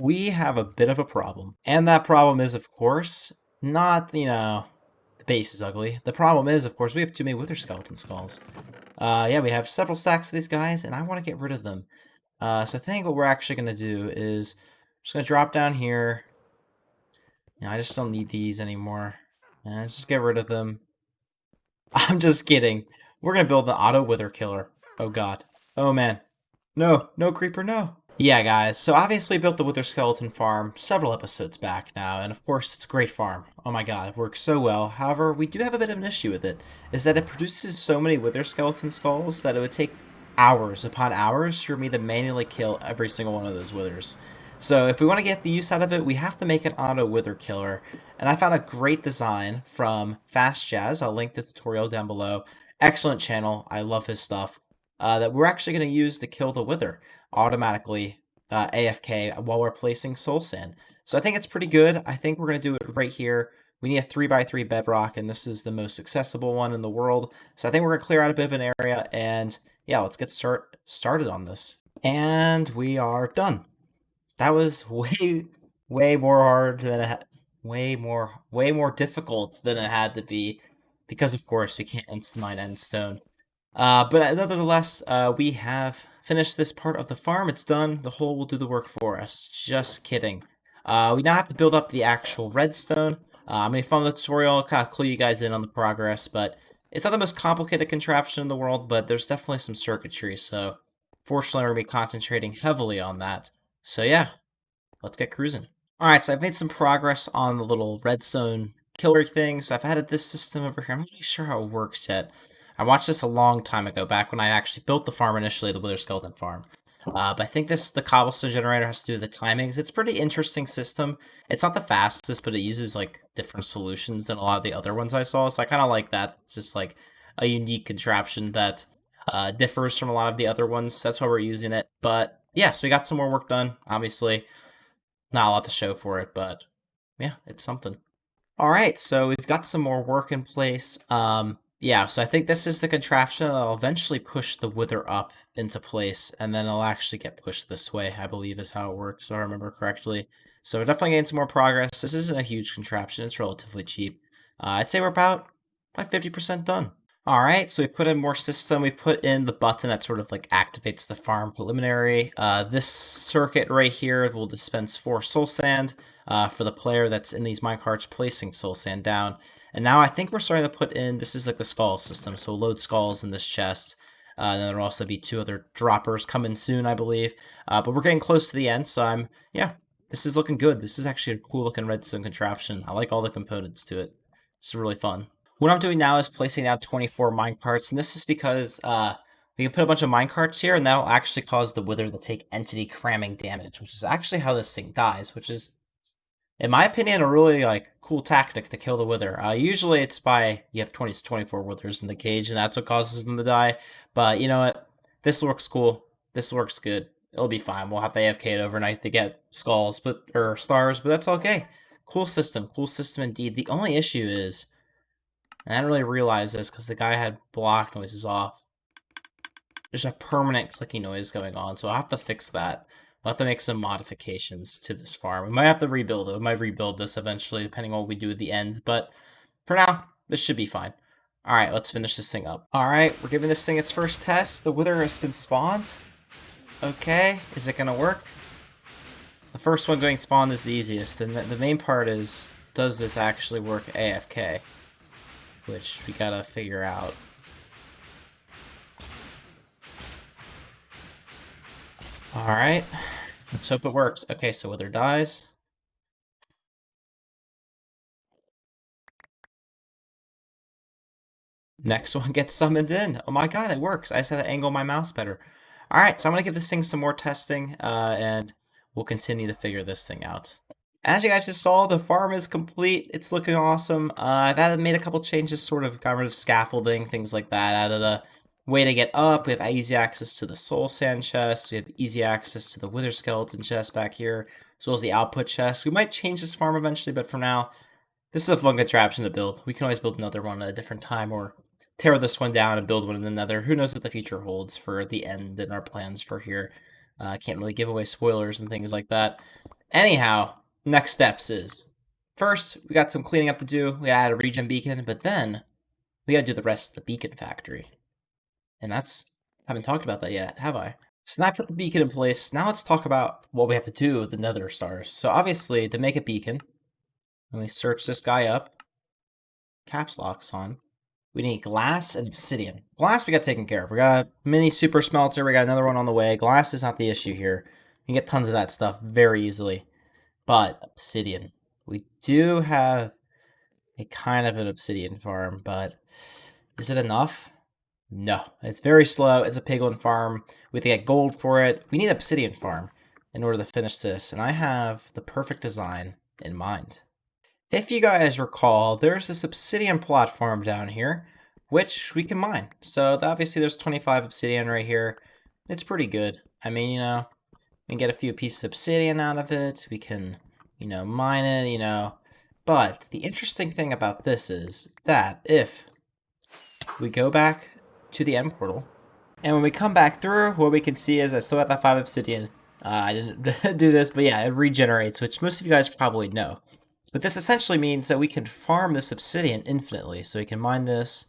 we have a bit of a problem. And that problem is, of course, not, the base is ugly. The problem is, of course, we have too many wither skeleton skulls. Yeah, we have several stacks of these guys, and I want to get rid of them. So I think what we're actually going to do is just going to drop down here. I just don't need these anymore. And just get rid of them. I'm just kidding. We're going to build the auto wither killer. Oh god. Oh man. No, no creeper, no. Yeah, guys, so obviously we built the Wither Skeleton farm several episodes back now, and of course it's a great farm. Oh my god, it works so well. However, we do have a bit of an issue with it, is that it produces so many Wither Skeleton skulls that it would take hours upon hours for me to manually kill every single one of those withers. So if we want to get the use out of it, we have to make an auto wither killer. And I found a great design from Fast Jazz. I'll link the tutorial down below. Excellent channel. I love his stuff. That we're actually going to use to kill the wither automatically AFK while we're placing soul sand. So I think it's pretty good. I think we're going to do it right here. We need a 3x3 bedrock, and this is the most accessible one in the world. So I think we're going to clear out a bit of an area, and yeah, let's get started on this. And we are done. That was way more hard than it had, way more difficult than it had to be, because of course we can't insta-mine endstone. But nevertheless, we have finished this part of the farm. It's done. The hole will do the work for us. Just kidding. We now have to build up the actual redstone. I'm going to follow the tutorial, kind of clue you guys in on the progress, but it's not the most complicated contraption in the world, but there's definitely some circuitry, so fortunately we're going to be concentrating heavily on that. So yeah, let's get cruising. Alright, so I've made some progress on the little redstone killer thing, so I've added this system over here. I'm not really sure how it works yet. I watched this a long time ago, back when I actually built the farm initially, the Wither Skeleton farm. But I think the cobblestone generator has to do with the timings. It's a pretty interesting system. It's not the fastest, but it uses like different solutions than a lot of the other ones I saw. So I kind of like that. It's just like a unique contraption that differs from a lot of the other ones. That's why we're using it. But yeah, so we got some more work done. Obviously, not a lot to show for it, but yeah, it's something. All right, so we've got some more work in place. Yeah, so I think this is the contraption that'll eventually push the wither up into place, and then it'll actually get pushed this way, I believe is how it works, if I remember correctly. So we're definitely getting some more progress. This isn't a huge contraption, it's relatively cheap. I'd say we're about 50% done. Alright, so we put in more system, we put in the button that sort of like activates the farm preliminary. This circuit right here will dispense 4 soul sand for the player that's in these minecarts placing soul sand down. And now I think we're starting to put in, this is like the skull system, so load skulls in this chest. And then there'll also be 2 other droppers coming soon, I believe. But we're getting close to the end, so yeah, this is looking good. This is actually a cool looking redstone contraption. I like all the components to it. It's really fun. What I'm doing now is placing down 24 minecarts, and this is because we can put a bunch of minecarts here, and that'll actually cause the wither to take entity cramming damage, which is actually how this thing dies, which is, in my opinion, a really like cool tactic to kill the wither. Usually it's by, you have 20 to 24 withers in the cage, and that's what causes them to die. But you know what? This looks cool. This works good. It'll be fine. We'll have to AFK it overnight to get skulls, or stars, but that's okay. Cool system indeed. The only issue is, and I didn't really realize this because the guy had block noises off. There's a permanent clicking noise going on, so I'll have to fix that. I'll have to make some modifications to this farm. We might have to rebuild it. We might rebuild this eventually, depending on what we do at the end. But for now, this should be fine. Alright, let's finish this thing up. Alright, we're giving this thing its first test. The wither has been spawned. Okay, is it going to work? The first one going spawned is the easiest. And the main part is, does this actually work AFK? Which we gotta figure out. Alright, let's hope it works. Okay, so wither dies. Next one gets summoned in. Oh my god, it works. I just had to angle my mouse better. Alright, so I'm gonna give this thing some more testing, and we'll continue to figure this thing out. As you guys just saw, the farm is complete. It's looking awesome. I've made a couple changes, sort of got rid of scaffolding, things like that. Added a way to get up. We have easy access to the soul sand chest. We have easy access to the wither skeleton chest back here, as well as the output chest. We might change this farm eventually, but for now, this is a fun contraption to build. We can always build another one at a different time, or tear this one down and build one in another. Who knows what the future holds for the end and our plans for here. Can't really give away spoilers and things like that. Anyhow, next steps is, first, we got some cleaning up to do. We gotta add a regen beacon, but then we gotta do the rest of the beacon factory. And haven't talked about that yet, have I? So now I put the beacon in place. Now let's talk about what we have to do with the nether stars. So obviously, to make a beacon, when we search this guy up, caps locks on, we need glass and obsidian. Glass we got taken care of. We got a mini super smelter. We got another one on the way. Glass is not the issue here. You can get tons of that stuff very easily. But obsidian. We do have a kind of an obsidian farm, but is it enough? No. It's very slow. It's a piglin farm. We have to get gold for it. We need an obsidian farm in order to finish this, and I have the perfect design in mind. If you guys recall, there's this obsidian platform down here, which we can mine. So obviously there's 25 obsidian right here. It's pretty good. I mean, we can get a few pieces of obsidian out of it. We can, mine it, But the interesting thing about this is that if we go back to the end portal, and when we come back through, what we can see is I still have that 5 obsidian. I didn't do this, but yeah, it regenerates, which most of you guys probably know. But this essentially means that we can farm this obsidian infinitely. So we can mine this,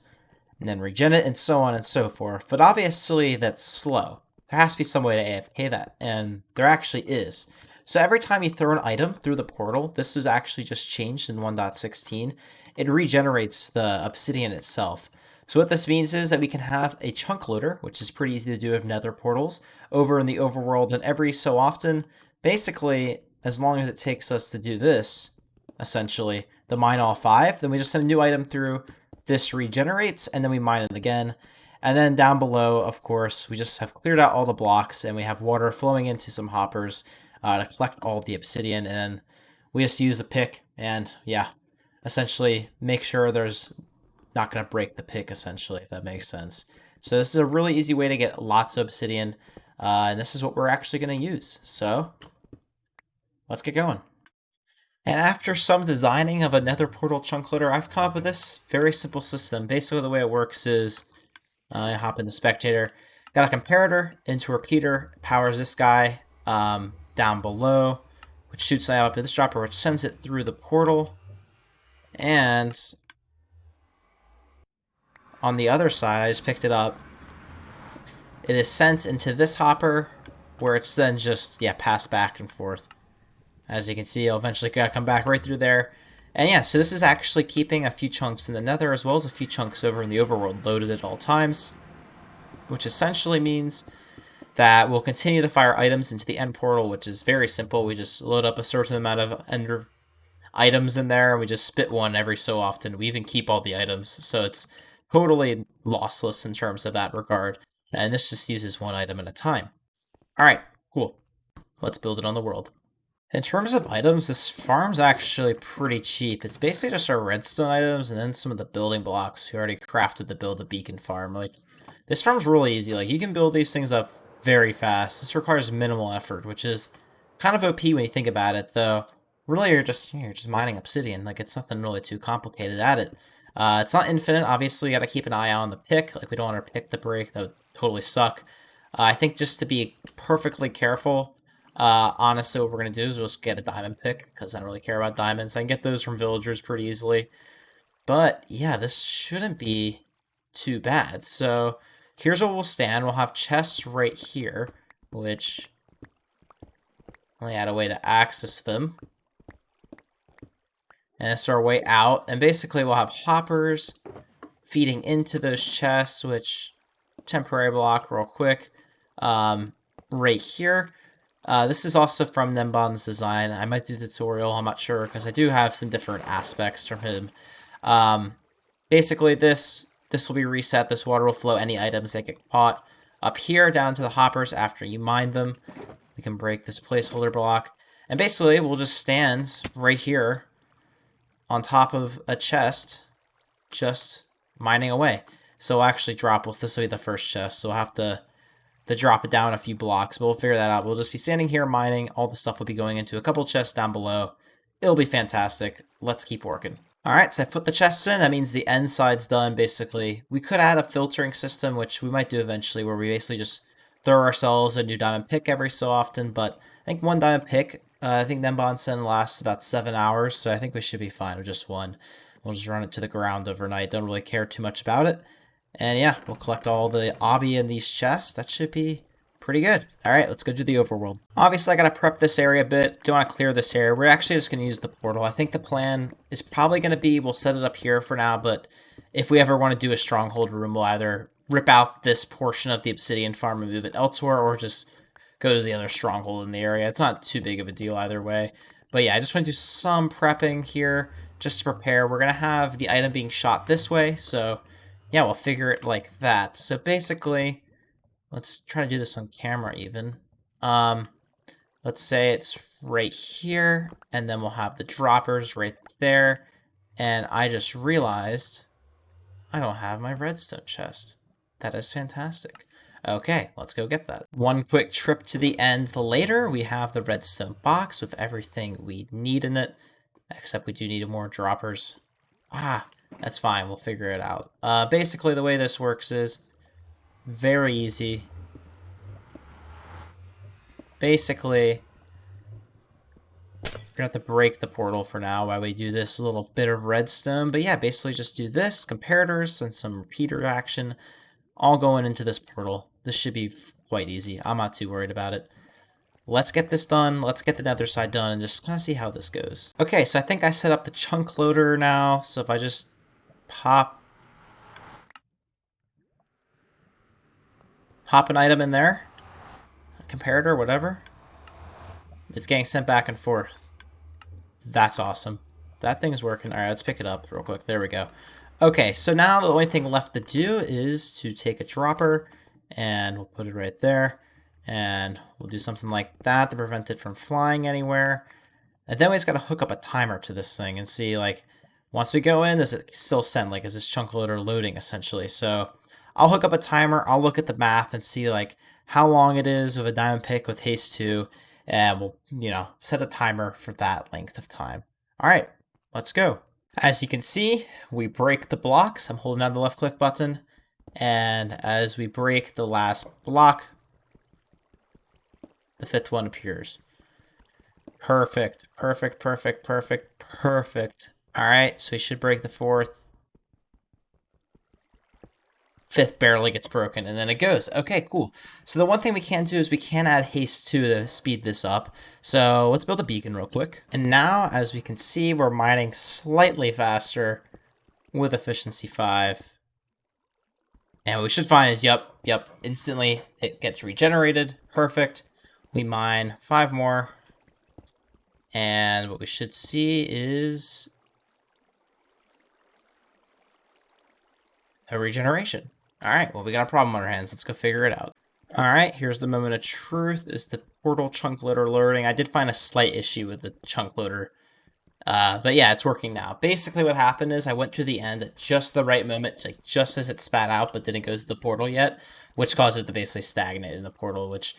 and then regen it, and so on and so forth. But obviously, that's slow. There has to be some way to AFK that, and there actually is. So every time you throw an item through the portal, this was actually just changed in 1.16, it regenerates the obsidian itself. So what this means is that we can have a chunk loader, which is pretty easy to do with nether portals, over in the overworld, and every so often, basically, as long as it takes us to do this, essentially, the mine all 5, then we just send a new item through, this regenerates, and then we mine it again. And then down below, of course, we just have cleared out all the blocks, and we have water flowing into some hoppers to collect all the obsidian, and then we just use a pick, and yeah, essentially make sure there's not going to break the pick, essentially, if that makes sense. So this is a really easy way to get lots of obsidian, and this is what we're actually going to use. So let's get going. And after some designing of a nether portal chunk loader, I've come up with this very simple system. Basically, the way it works is I hop in the spectator, got a comparator into a repeater, powers this guy down below, which shoots that up to this dropper, which sends it through the portal. And on the other side, I just picked it up. It is sent into this hopper, where it's then just, passed back and forth. As you can see, I'll eventually come back right through there. And yeah, so this is actually keeping a few chunks in the nether as well as a few chunks over in the overworld loaded at all times. Which essentially means that we'll continue to fire items into the end portal, which is very simple. We just load up a certain amount of ender items in there, and we just spit one every so often. We even keep all the items, so it's totally lossless in terms of that regard. And this just uses one item at a time. Alright, cool. Let's build it on the world. In terms of items, this farm's actually pretty cheap. It's basically just our redstone items and then some of the building blocks we already crafted to build the beacon farm. Like, this farm's really easy. Like, you can build these things up very fast. This requires minimal effort, which is kind of OP when you think about it, though. Really, you're just mining obsidian. Like, it's nothing really too complicated at it. It's not infinite. Obviously, you gotta keep an eye out on the pick. Like, we don't want our pick to break. That would totally suck. I think just to be perfectly careful, honestly, what we're going to do is we'll just get a diamond pick, because I don't really care about diamonds. I can get those from villagers pretty easily. But, yeah, this shouldn't be too bad. So, here's where we'll stand. We'll have chests right here, which only add a way to access them. And it's our way out. And basically, we'll have hoppers feeding into those chests, which, temporary block real quick, right here. This is also from Nembon's design. I might do the tutorial, I'm not sure, because I do have some different aspects from him. Basically, this will be reset. This water will flow any items that get caught up here down to the hoppers after you mine them. We can break this placeholder block. And basically, we'll just stand right here on top of a chest, just mining away. So we'll actually drop, this will be the first chest, so we'll have to drop it down a few blocks, but we'll figure that out. We'll just be standing here mining. All the stuff will be going into a couple chests down below. It'll be fantastic. Let's keep working. Alright, so I put the chests in. That means the end side's done, basically. We could add a filtering system, which we might do eventually, where we basically just throw ourselves a new diamond pick every so often, but I think one diamond pick I think Nembansen lasts about 7 hours, so I think we should be fine with just one. We'll just run it to the ground overnight. Don't really care too much about it. And yeah, we'll collect all the obby in these chests. That should be pretty good. All right, let's go do the overworld. Obviously, I got to prep this area a bit. Don't want to clear this area. We're actually just going to use the portal. I think the plan is probably going to be we'll set it up here for now, but if we ever want to do a stronghold room, we'll either rip out this portion of the obsidian farm and move it elsewhere, or just go to the other stronghold in the area. It's not too big of a deal either way. But yeah, I just want to do some prepping here just to prepare. We're going to have the item being shot this way, so yeah, we'll figure it like that. So basically, let's try to do this on camera even. Let's say it's right here, and then we'll have the droppers right there. And I just realized I don't have my redstone chest. That is fantastic. Okay, let's go get that. One quick trip to the end later, we have the redstone box with everything we need in it, except we do need more droppers. That's fine, we'll figure it out. Basically, the way this works is very easy. Basically, we're gonna have to break the portal for now while we do this little bit of redstone. But yeah, basically just do this, comparators, and some repeater action, all going into this portal. This should be quite easy. I'm not too worried about it. Let's get this done. Let's get the nether side done and just kind of see how this goes. Okay, so I think I set up the chunk loader now. So if I just pop an item in there, a comparator, whatever, it's getting sent back and forth. That's awesome. That thing's working. All right, let's pick it up real quick. There we go. Okay, so now the only thing left to do is to take a dropper and we'll put it right there. And we'll do something like that to prevent it from flying anywhere. And then we just got to hook up a timer to this thing and see, like, once we go in, does it still send? Like, is this chunk loader loading, essentially? So I'll hook up a timer. I'll look at the math and see, like, how long it is with a diamond pick with haste 2. And we'll, set a timer for that length of time. All right, let's go. As you can see, we break the blocks. I'm holding down the left click button. And as we break the last block, the 5th one appears. Perfect, perfect, perfect, perfect, perfect. All right, so we should break the 4th. 5th barely gets broken, and then it goes. Okay, cool. So the one thing we can do is we can add haste 2 to speed this up. So let's build a beacon real quick. And now, as we can see, we're mining slightly faster with efficiency 5. And what we should find is, yep, instantly it gets regenerated. Perfect. We mine 5 more. And what we should see is a regeneration. All right, well, we got a problem on our hands. Let's go figure it out. All right, here's the moment of truth. Is the portal chunk loader loading? I did find a slight issue with the chunk loader. But yeah, it's working now. Basically what happened is I went to the end at just the right moment, like just as it spat out, but didn't go to the portal yet, which caused it to basically stagnate in the portal, which,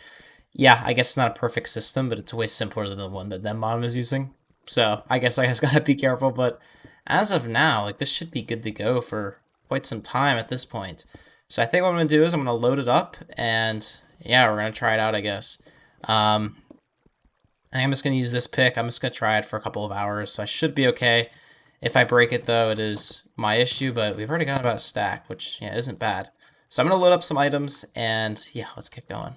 yeah, I guess it's not a perfect system, but it's way simpler than the one that Nembon is using. So I guess I just gotta be careful, but as of now, like, this should be good to go for quite some time at this point. So I think what I'm gonna do is I'm gonna load it up, and yeah, we're gonna try it out, I guess. I'm just going to use this pick. I'm just going to try it for a couple of hours, so I should be okay. If I break it, though, it is my issue, but we've already got about a stack, which, yeah, isn't bad. So I'm going to load up some items, and, yeah, let's get going.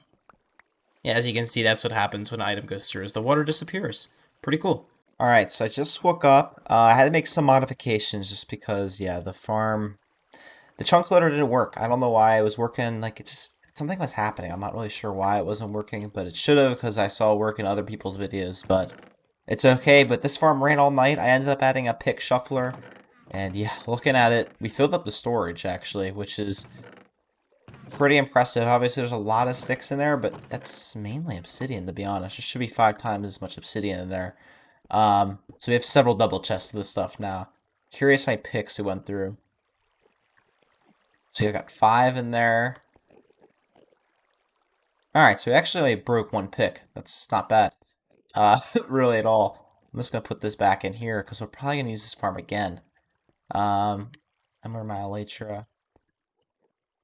Yeah, as you can see, that's what happens when an item goes through, is the water disappears. Pretty cool. All right, so I just woke up. I had to make some modifications just because, yeah, the chunk loader didn't work. I don't know why. It was working, like, it just... something was happening. I'm not really sure why it wasn't working, but it should have because I saw it work in other people's videos, but it's okay. But this farm ran all night. I ended up adding a pick shuffler, and yeah, looking at it, we filled up the storage, actually, which is pretty impressive. Obviously, there's a lot of sticks in there, but that's mainly obsidian, to be honest. There should be 5 times as much obsidian in there. So we have several double chests of this stuff now. Curious how many picks we went through. So you got 5 in there. Alright, so we actually only broke 1 pick. That's not bad. Really at all. I'm just going to put this back in here, because we're probably going to use this farm again. I'm going to my elytra.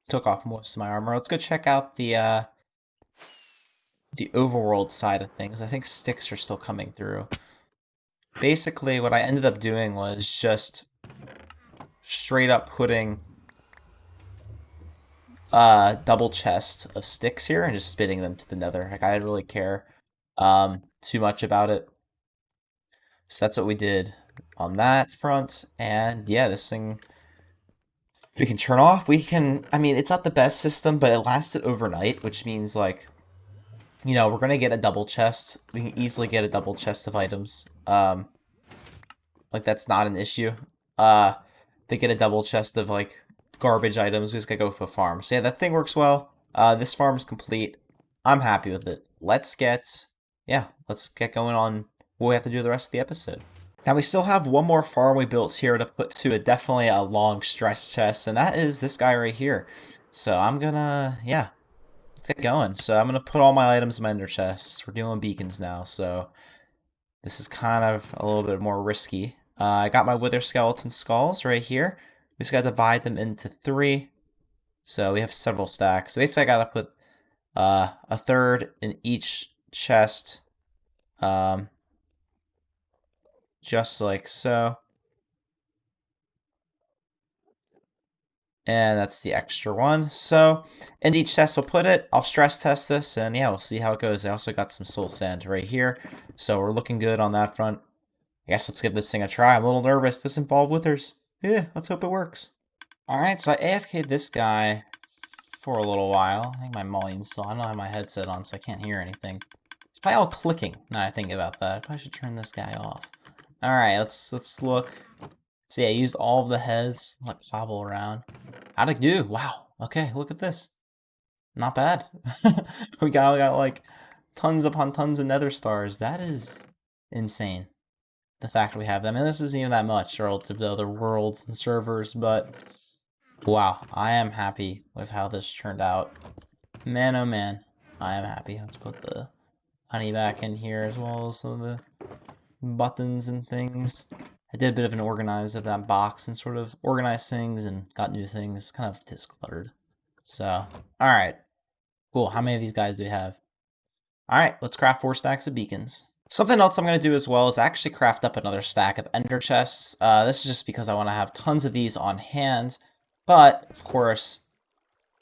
Took off most of my armor. Let's go check out the the overworld side of things, I think sticks are still coming through. Basically, what I ended up doing was just straight up putting a double chest of sticks here and just spitting them to the nether. Like, I didn't really care too much about it. So that's what we did on that front. And yeah, this thing we can turn off. We can, I mean, it's not the best system, but it lasted overnight, which means like, you know, we're going to get a double chest. We can easily get a double chest of items. Like, that's not an issue. They get a double chest of, like, garbage items. We just gotta go for a farm. So, yeah, that thing works well. This farm is complete. I'm happy with it. Let's get going on what we have to do the rest of the episode. Now, we still have one more farm we built here to put to definitely a long stress chest, and that is this guy right here. So, I'm gonna, yeah, let's get going. So, I'm gonna put all my items in my ender chests. We're doing beacons now, so this is kind of a little bit more risky. I got my wither skeleton skulls right here. We just got to divide them into 3. So we have several stacks. So basically I got to put a third in each chest. Just like so. And that's the extra one. So in each chest we'll put it. I'll stress test this and yeah, we'll see how it goes. I also got some soul sand right here. So we're looking good on that front. I guess let's give this thing a try. I'm a little nervous. This involved withers. Yeah, let's hope it works. Alright, so I AFK'd this guy for a little while. I think my volume's still, I don't have my headset on, so I can't hear anything. It's probably all clicking now I think about that. I probably should turn this guy off. Alright, let's look. So yeah, I used all of the heads, like hobble around. How'd it do? Wow. Okay, look at this. Not bad. we got like tons upon tons of nether stars. That is insane. The fact we have them. And this isn't even that much relative to other worlds and servers, but wow, I am happy with how this turned out. Man, oh man, I am happy. Let's put the honey back in here as well as some of the buttons and things. I did a bit of an organize of that box and sort of organized things and got new things, kind of discluttered. So, alright. Cool, how many of these guys do we have? Alright, let's craft 4 stacks of beacons. Something else I'm going to do as well is actually craft up another stack of ender chests. This is just because I want to have tons of these on hand. But, of course,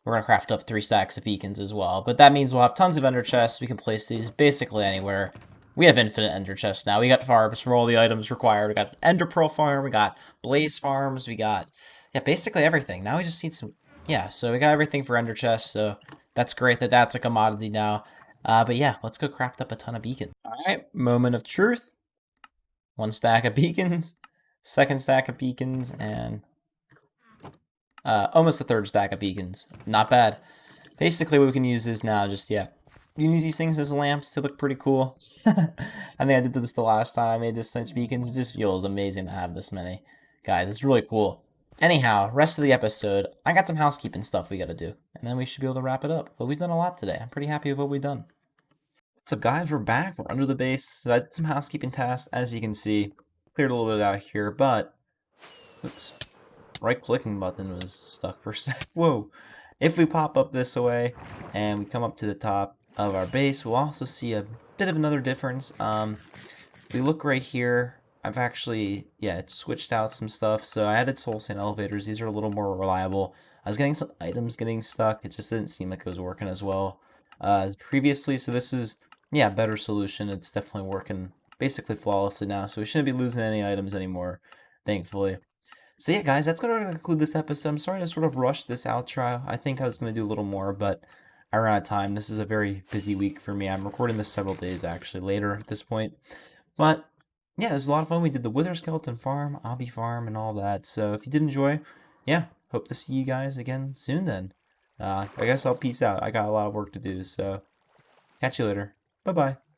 we're going to craft up 3 stacks of beacons as well. But that means we'll have tons of ender chests. We can place these basically anywhere. We have infinite ender chests now. We got farms for all the items required. We got an ender pearl farm. We got blaze farms. We got, yeah, basically everything. Now we just need some, yeah, so we got everything for ender chests. So that's great that that's a commodity now. But yeah, let's go craft up a ton of beacons. Alright, moment of truth. 1 stack of beacons, 2nd stack of beacons, and almost a 3rd stack of beacons. Not bad. Basically what we can use is now just, yeah, you can use these things as lamps. They look pretty cool. I think I did this the last time I made this much beacons. It just feels amazing to have this many. Guys, it's really cool. Anyhow, rest of the episode, I got some housekeeping stuff we gotta do. And then we should be able to wrap it up. But we've done a lot today. I'm pretty happy with what we've done. What's up, guys? We're back. We're under the base. So I did some housekeeping tasks. As you can see, cleared a little bit out here, but oops, right-clicking button was stuck for a sec. Whoa! If we pop up this way and we come up to the top of our base, we'll also see a bit of another difference. If we look right here, I've actually, yeah, it switched out some stuff. So I added soul sand elevators. These are a little more reliable. I was getting some items getting stuck. It just didn't seem like it was working as well as previously. So this is, yeah, a better solution. It's definitely working basically flawlessly now. So we shouldn't be losing any items anymore, thankfully. So yeah, guys, that's going to conclude this episode. I'm sorry to sort of rush this outro. I think I was going to do a little more, but I ran out of time. This is a very busy week for me. I'm recording this several days, actually, later at this point. But yeah, it was a lot of fun. We did the Wither Skeleton Farm, Obby Farm, and all that. So if you did enjoy, yeah, hope to see you guys again soon then. I guess I'll peace out. I got a lot of work to do, so catch you later. Bye-bye.